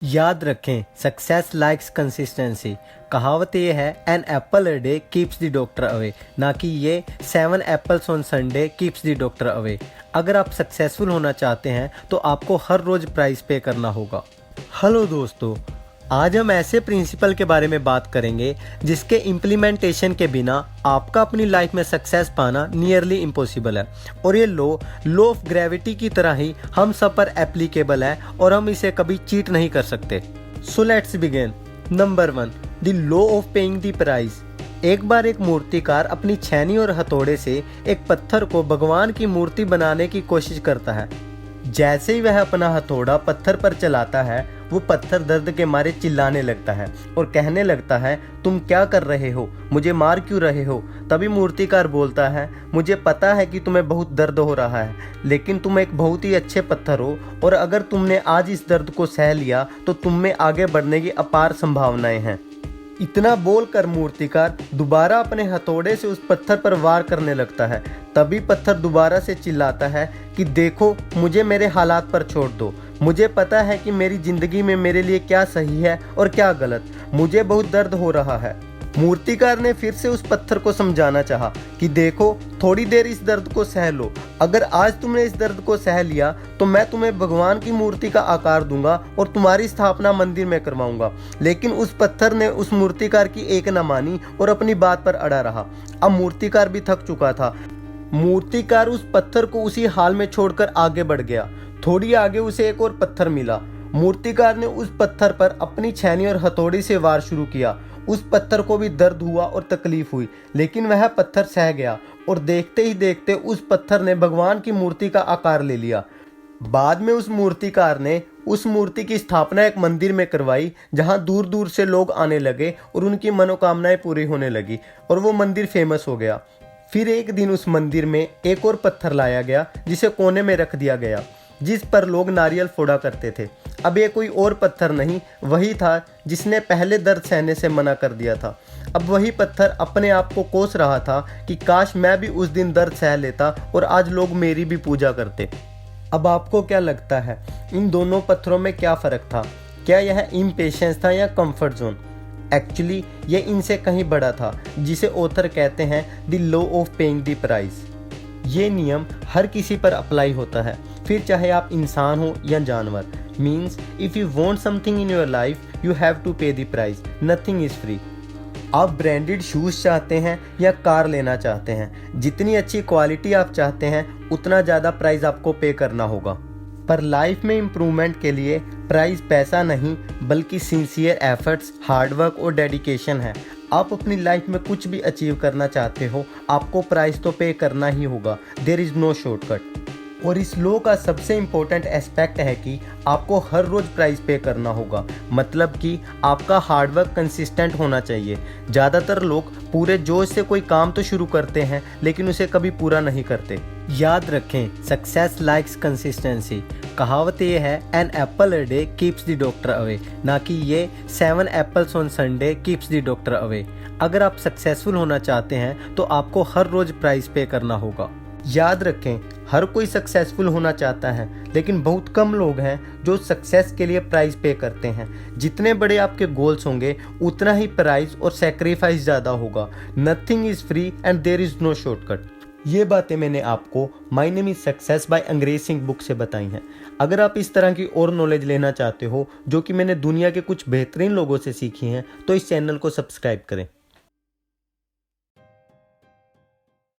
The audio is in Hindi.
याद रखें, सक्सेस लाइक्स कंसिस्टेंसी। कहावत ये है, an apple a day keeps the doctor away, ना कि ये 7 apples on Sunday keeps the doctor away. अगर आप सक्सेसफुल होना चाहते हैं तो आपको हर रोज प्राइस पे करना होगा। हेलो दोस्तों, आज हम ऐसे प्रिंसिपल के बारे में बात करेंगे जिसके इम्प्लीमेंटेशन के बिना आपका अपनी लाइफ में सक्सेस पाना नियरली इम्पॉसिबल है। और ये लॉ ऑफ ग्रेविटी की तरह ही हम सब पर एप्लीकेबल है और हम इसे कभी चीट नहीं कर सकते। So let's begin. Number 1, the law of paying the price. एक बार एक मूर्तिकार अपनी छेनी और हथौड़े से एक पत्थर को भगवान की मूर्ति बनाने की कोशिश करता है। जैसे ही वह अपना हथौड़ा पत्थर पर चलाता है, वो पत्थर दर्द के मारे चिल्लाने लगता है और कहने लगता है, तुम क्या कर रहे हो, मुझे मार क्यों रहे हो। तभी मूर्तिकार बोलता है, मुझे पता है कि तुम्हें बहुत दर्द हो रहा है, लेकिन तुम एक बहुत ही अच्छे पत्थर हो और अगर तुमने आज इस दर्द को सह लिया तो तुम में आगे बढ़ने की अपार संभावनाएं हैं। इतना बोलकर मूर्तिकार दोबारा अपने हथौड़े से उस पत्थर पर वार करने लगता है। तभी पत्थर दोबारा से चिल्लाता है कि देखो, मुझे मेरे हालात पर छोड़ दो, मुझे पता है कि मेरी जिंदगी में मेरे लिए क्या सही है और क्या गलत, मुझे बहुत दर्द हो रहा है। मूर्तिकार ने फिर से उस पत्थर को समझाना चाहा कि देखो, थोड़ी देर इस दर्द को सह लो, अगर आज तुमने इस दर्द को सह लिया तो मैं तुम्हें भगवान की मूर्ति का आकार दूंगा और तुम्हारी स्थापना मंदिर में करवाऊंगा। लेकिन उस पत्थर ने उस मूर्तिकार की एक न मानी और अपनी बात पर अड़ा रहा। अब मूर्तिकार भी थक चुका था। मूर्तिकार उस पत्थर को उसी हाल में छोड़कर आगे बढ़ गया। थोड़ी आगे उसे एक और पत्थर मिला। मूर्तिकार ने उस पत्थर पर अपनी छेनी और हथौड़ी से वार शुरू किया। उस पत्थर को भी दर्द हुआ और तकलीफ हुई, लेकिन वह पत्थर सह गया और देखते ही देखते उस पत्थर ने भगवान की मूर्ति का आकार ले लिया। बाद में उस मूर्तिकार ने उस मूर्ति की स्थापना एक मंदिर में करवाई, जहां दूर दूर से लोग आने लगे और उनकी मनोकामनाएं पूरी होने लगी और वो मंदिर फेमस हो गया। फिर एक दिन उस मंदिर में एक और पत्थर लाया गया, जिसे कोने में रख दिया गया, जिस पर लोग नारियल फोड़ा करते थे। अब ये कोई और पत्थर नहीं, वही था जिसने पहले दर्द सहने से मना कर दिया था। अब वही पत्थर अपने आप को कोस रहा था कि काश मैं भी उस दिन दर्द सह लेता और आज लोग मेरी भी पूजा करते। अब आपको क्या लगता है, इन दोनों पत्थरों में क्या फ़र्क था? क्या यह इम्पेशेंस था या कंफर्ट जोन? एक्चुअली ये इनसे कहीं बड़ा था, जिसे ऑथर कहते हैं the law of paying the price. ये नियम हर किसी पर अप्लाई होता है, फिर चाहे आप इंसान हो या जानवर। Means if you want something in your life you have to pay the price, nothing is free. आप ब्रांडेड शूज़ चाहते हैं या कार लेना चाहते हैं, जितनी अच्छी क्वालिटी आप चाहते हैं उतना ज़्यादा प्राइस आपको पे करना होगा। पर लाइफ में इम्प्रूवमेंट के लिए प्राइस पैसा नहीं बल्कि सिंसियर एफर्ट्स, हार्डवर्क और डेडिकेशन है। आप अपनी लाइफ में कुछ भी अचीव करना चाहते हो, आपको प्राइस तो पे करना ही होगा। There is no shortcut. और इस लॉ का सबसे इम्पोर्टेंट एस्पेक्ट है कि आपको हर रोज़ प्राइस पे करना होगा, मतलब कि आपका हार्डवर्क कंसिस्टेंट होना चाहिए। ज़्यादातर लोग पूरे जोश से कोई काम तो शुरू करते हैं लेकिन उसे कभी पूरा नहीं करते। याद रखें, सक्सेस लाइक्स कंसिस्टेंसी। कहावत ये है, an apple a day keeps the doctor away, ना कि ये 7 apples on Sunday keeps the doctor away. अगर आप सक्सेसफुल होना चाहते हैं तो आपको हर रोज़ प्राइस पे करना होगा। याद रखें, हर कोई सक्सेसफुल होना चाहता है, लेकिन बहुत कम लोग हैं जो सक्सेस के लिए प्राइस पे करते हैं। जितने बड़े आपके गोल्स होंगे उतना ही प्राइस और सेक्रीफाइस ज़्यादा होगा। Nothing is free and there is no shortcut. ये बातें मैंने आपको my name is success by Angrez Singh book से बताई हैं। अगर आप इस तरह की और नॉलेज लेना चाहते हो, जो कि मैंने दुनिया के कुछ बेहतरीन लोगों से सीखी हैं, तो इस चैनल को सब्सक्राइब करें।